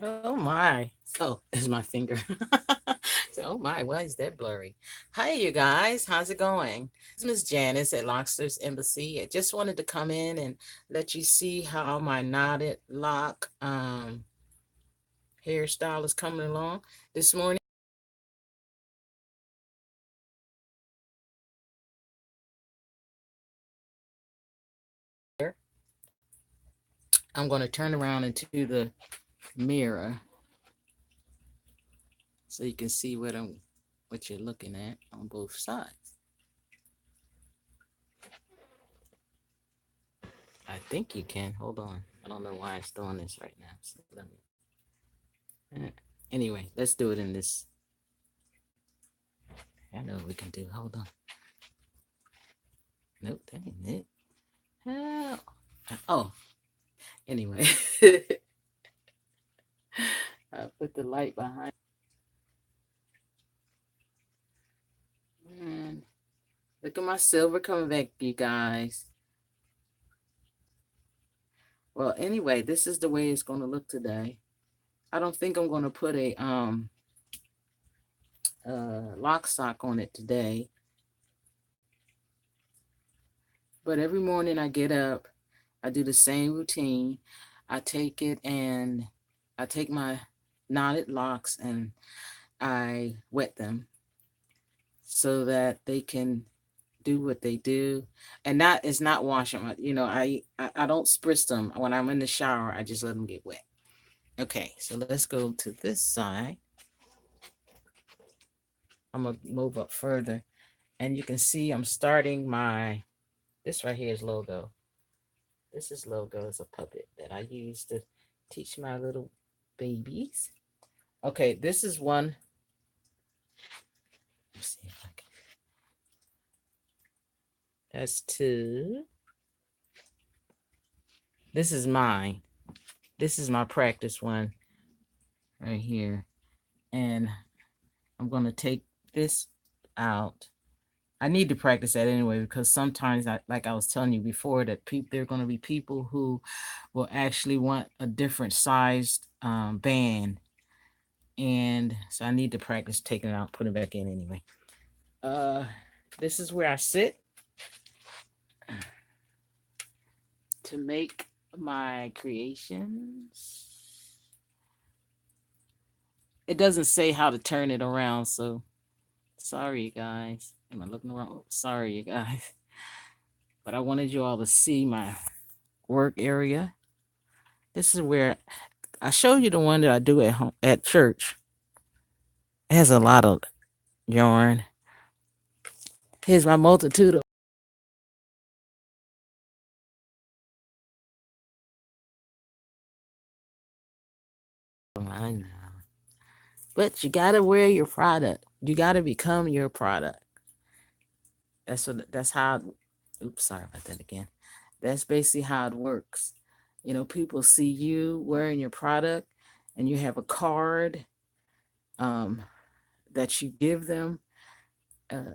Oh my. Oh, is my finger. So, oh my, why is that blurry? Hi, you guys. How's it going? This is Miss Janice at LOCstersEmbassy. I just wanted to come in and let you see how my knotted lock hairstyle is coming along. This morning, I'm going to turn around into the mirror so you can see what you're looking at on both sides. I think you can. Hold on. I don't know why it's doing this right now. So let me. Anyway, let's do it in this. I know what we can do. Hold on. Nope, that ain't it. Oh, oh. Anyway, I put the light behind. Man, look at my silver coming back, you guys. Well, anyway, this is the way it's going to look today. I don't think I'm going to put a lock sock on it today. But every morning I get up, I do the same routine. I take it and I take my knotted locks and I wet them so that they can do what they do. And that is not washing my, I don't spritz them. When I'm in the shower, I just let them get wet. Okay, so let's go to this side. I'm gonna move up further and you can see I'm starting this right here is logo. This is logo. It's a puppet that I use to teach my little babies. Okay, this is one. Let's see if I can. That's two. This is mine. This is my practice one right here. And I'm going to take this out. I need to practice that anyway, because sometimes, like I was telling you before, that there are going to be people who will actually want a different sized band. And so I need to practice taking it out, putting it back in anyway. This is where I sit to make my creations. It doesn't say how to turn it around, so sorry, you guys. Am I looking wrong? Sorry, you guys. But I wanted you all to see my work area. This is where I showed you the one that I do at home at church. It has a lot of yarn. Here's my multitude of. I know. But you gotta wear your product. You gotta become your product. That's how. Oops, sorry about that again. That's basically how it works. People see you wearing your product, and you have a card um, that you give them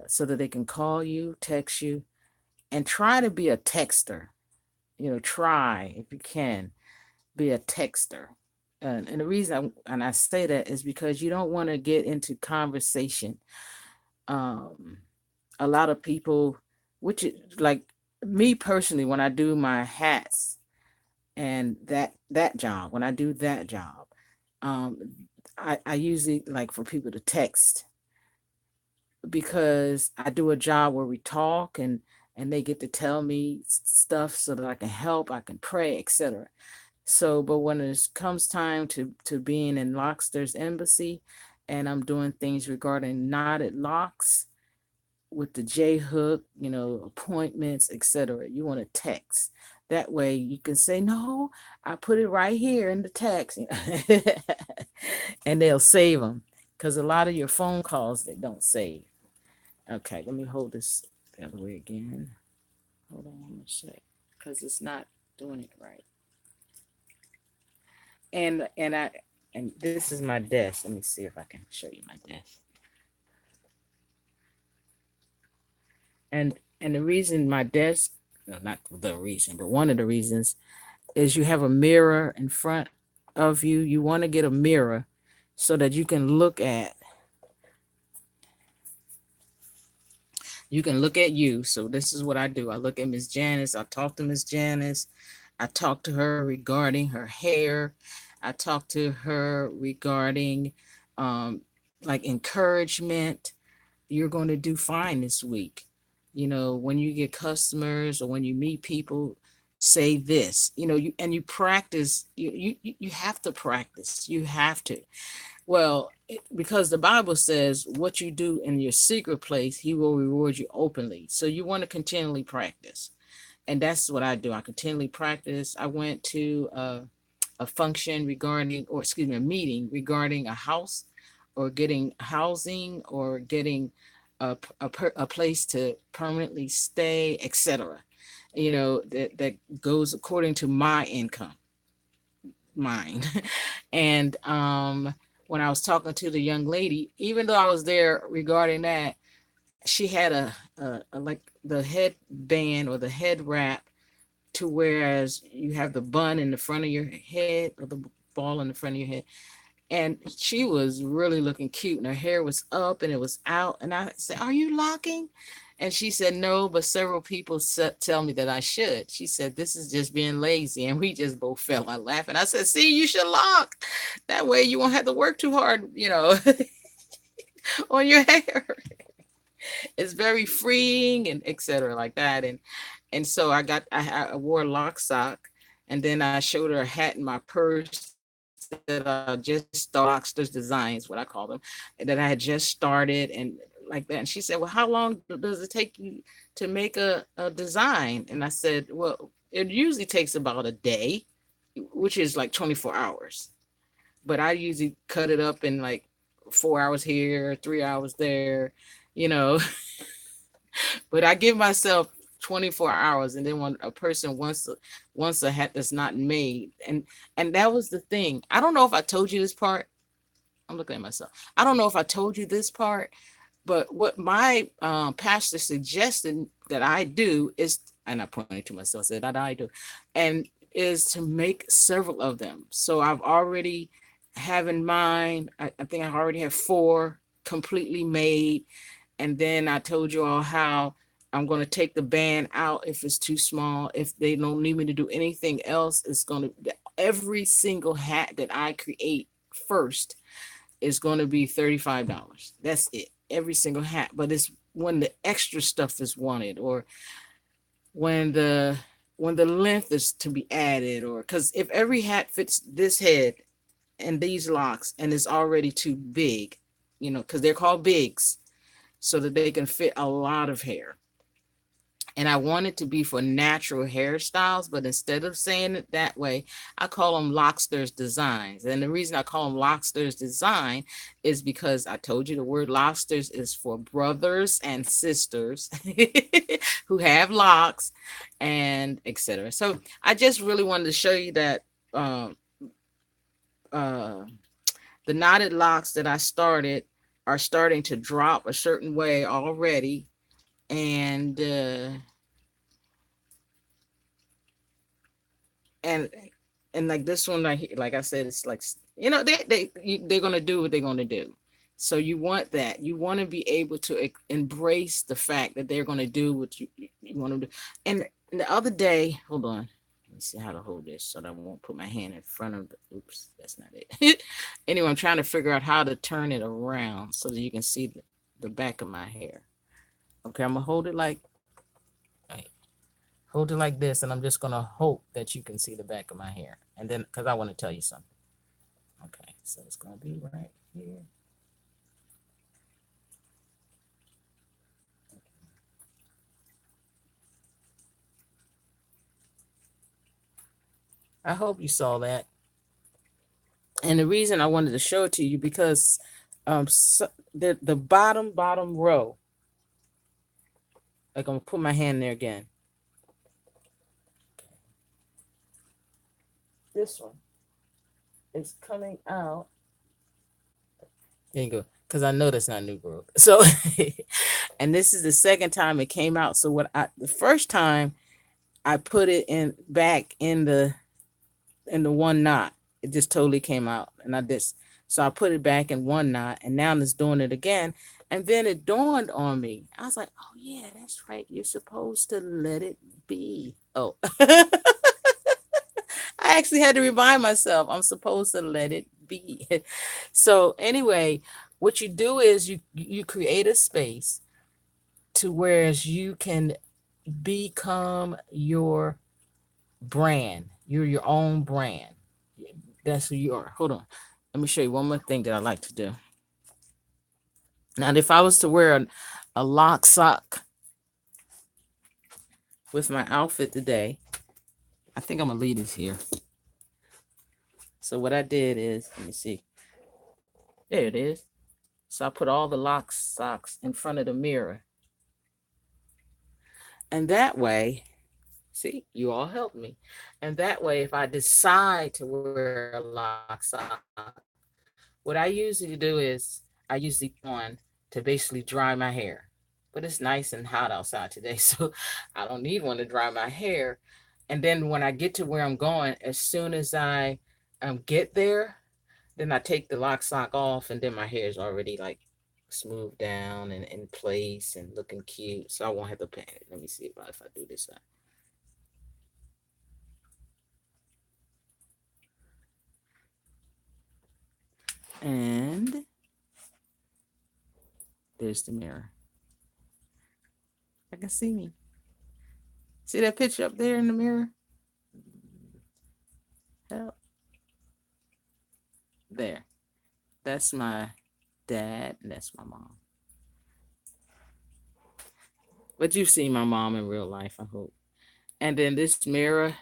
so that they can call you, text you, and try to be a texter. Try if you can be a texter. And the reason I say that is because you don't want to get into conversation. Um, a lot of people, which is like me personally, when I do my hats and that job, when I do that job, um, I usually like for people to text because I do a job where we talk and they get to tell me stuff so that I can help, I can pray, etc. So, but when it comes time to being in LOCstersEmbassy and I'm doing things regarding knotted locks with the J hook, appointments, etc., you want to text. That way you can say, no, I put it right here in the text. And they'll save them because a lot of your phone calls, they don't save. Okay, let me hold this the other way again. Hold on a sec, because it's not doing it right. And this is my desk. Let me see if I can show you my desk. And the reason my desk, no, not the reason, but one of the reasons is you have a mirror in front of you, you want to get a mirror so that you can look at you. So this is what I do. I look at Miss Janice. I talk to Miss Janice. I talk to her regarding her hair. I talk to her regarding like encouragement. You're going to do fine this week. When you get customers or when you meet people, say this. You practice. You have to practice. You have to. Well, because the Bible says what you do in your secret place, he will reward you openly. So you want to continually practice. And that's what I do. I continually practice. I went to a function regarding, or excuse me, a meeting regarding a house or getting housing or getting a place to permanently stay, etc. That goes according to my income, mine. And when I was talking to the young lady, even though I was there regarding that, she had a like the headband or the head wrap, to whereas you have the bun in the front of your head or the ball in the front of your head. And she was really looking cute and her hair was up and it was out. And I said, "Are you locking?" And she said, "No, but several people tell me that I should." She said, "This is just being lazy." And we just both fell out laughing. I said, "See, you should lock. That way you won't have to work too hard, on your hair." It's very freeing and etc. like that. And so I wore a lock sock, and then I showed her a hat in my purse that I just started, LOCsters Designs, what I call them, that I had just started and like that. And she said, "Well, how long does it take you to make a design?" And I said, "Well, it usually takes about a day, which is like 24 hours. But I usually cut it up in like 4 hours here, 3 hours there, you know." But I give myself 24 hours, and then when a person wants a hat that's not made, and that was the thing. I don't know if I told you this part. I'm looking at myself. I don't know if I told you this part, but what my pastor suggested that I do is, and I pointed to myself, said that I do, and is to make several of them. So I've already have in mind. I think I already have 4 completely made. And then I told you all how I'm going to take the band out if it's too small. If they don't need me to do anything else, it's going to, every single hat that I create first is going to be $35. That's it. Every single hat. But it's when the extra stuff is wanted, or when the length is to be added, or because if every hat fits this head and these locks and it's already too big, because they're called bigs, so that they can fit a lot of hair. And I want it to be for natural hairstyles, but instead of saying it that way, I call them LOCsters Designs. And the reason I call them LOCsters Design is because I told you the word LOCsters is for brothers and sisters who have locks and etc. So I just really wanted to show you that the knotted locks that I started are starting to drop a certain way already. And like this one, like I said, it's like, they're gonna do what they're gonna do. So you want that. You want to be able to embrace the fact that they're gonna do what you want to do. And the other day, hold on, let me see how to hold this so that I won't put my hand in front of the, oops, that's not it. Anyway, I'm trying to figure out how to turn it around so that you can see the back of my hair. Okay, I'm gonna hold it like this, and I'm just gonna hope that you can see the back of my hair. And then, because I want to tell you something. Okay, so it's gonna be right here. I hope you saw that. And the reason I wanted to show it to you, because so the bottom row, like, I'm gonna put my hand there again. This one is coming out. There you go. Because I know that's not new growth. So, and this is the second time it came out. So the first time I put it in back in the one knot. It just totally came out, and I just so I put it back in one knot, and now it's doing it again. And then it dawned on me. I was like, "Oh yeah, that's right. You're supposed to let it be." Oh, I actually had to remind myself I'm supposed to let it be. So anyway, what you do is you create a space to whereas you can become your brand. You're your own brand. That's who you are. Hold on. Let me show you one more thing that I like to do. Now, if I was to wear a lock sock with my outfit today, I think I'm gonna leave this here. So what I did is, let me see. There it is. So I put all the lock socks in front of the mirror. And that way, see, you all helped me. And that way, if I decide to wear a lock sock, what I usually do is I usually on to basically dry my hair. But it's nice and hot outside today, so I don't need one to dry my hair. And then when I get to where I'm going, as soon as I get there, then I take the lock sock off, and then my hair is already like smoothed down and in place and looking cute. So I won't have to panic. Let me see if I do this side. And there's the mirror. I can see me. See that picture up there in the mirror? Help. There. That's my dad, and that's my mom. But you've seen my mom in real life, I hope. And then this mirror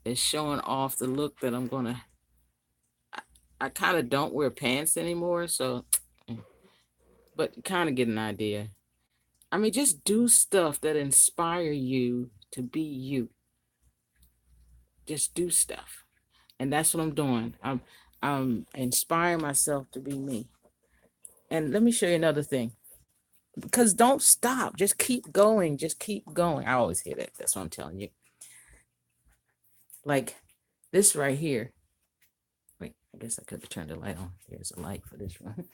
is showing off the look that I'm gonna. I kind of don't wear pants anymore, so, but kind of get an idea. I mean, just do stuff that inspire you to be you. Just do stuff, and that's what I'm doing. I'm inspiring myself to be me. And let me show you another thing. Because don't stop. Just keep going. Just keep going. I always hear that. That's what I'm telling you. Like this right here. Wait, I guess I could have turned the light on. There's a light for this one.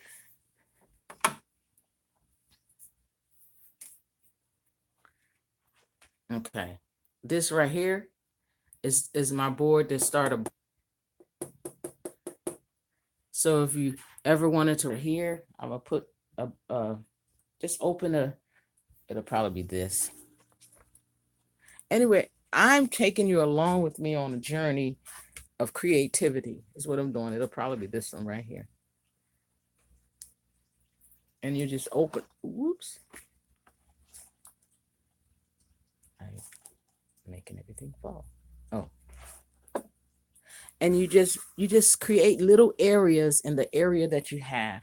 Okay. This right here is my board to start a. So if you ever wanted to here, I'm gonna put a just open a. It'll probably be this. Anyway, I'm taking you along with me on a journey of creativity. Is what I'm doing. It'll probably be this one right here. And you just open. Whoops. I'm making everything fall. Oh. And you just create little areas in the area that you have,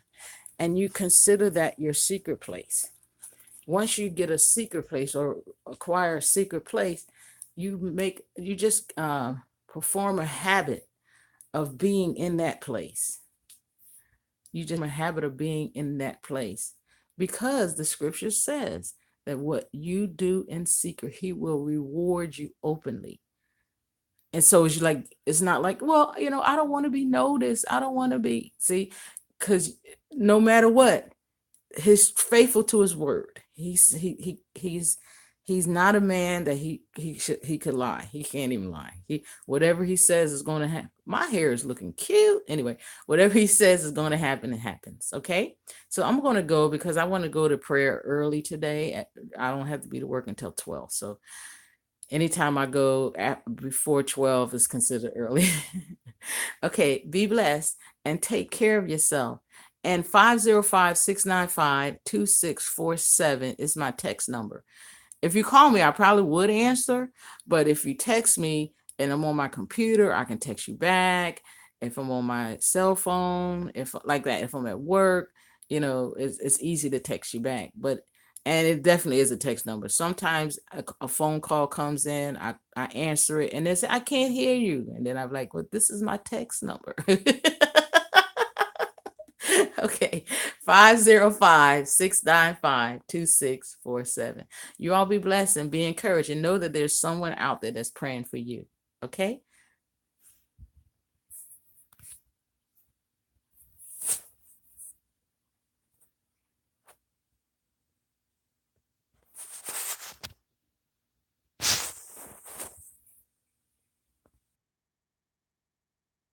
and you consider that your secret place. Once you get a secret place or acquire a secret place, you just perform a habit of being in that place. You just have a habit of being in that place, because the scripture says that what you do in secret, he will reward you openly. And so it's like, it's not like, well, I don't want to be noticed. I don't want to be, see, because no matter what, he's faithful to his word. He's not a man that he could lie. He can't even lie. Whatever he says is going to happen. My hair is looking cute. Anyway, whatever he says is going to happen, it happens. Okay. So I'm going to go because I want to go to prayer early today. I don't have to be to work until 12. So anytime I go before 12 is considered early. Okay, be blessed and take care of yourself. And 505-695-2647 is my text number. If you call me, I probably would answer. But if you text me and I'm on my computer, I can text you back. If I'm on my cell phone, if like that, if I'm at work, it's easy to text you back. And it definitely is a text number. Sometimes a phone call comes in, I answer it, and they say, I can't hear you. And then I'm like, well, this is my text number. Okay, 505-695-2647. You all be blessed and be encouraged and know that there's someone out there that's praying for you. Okay?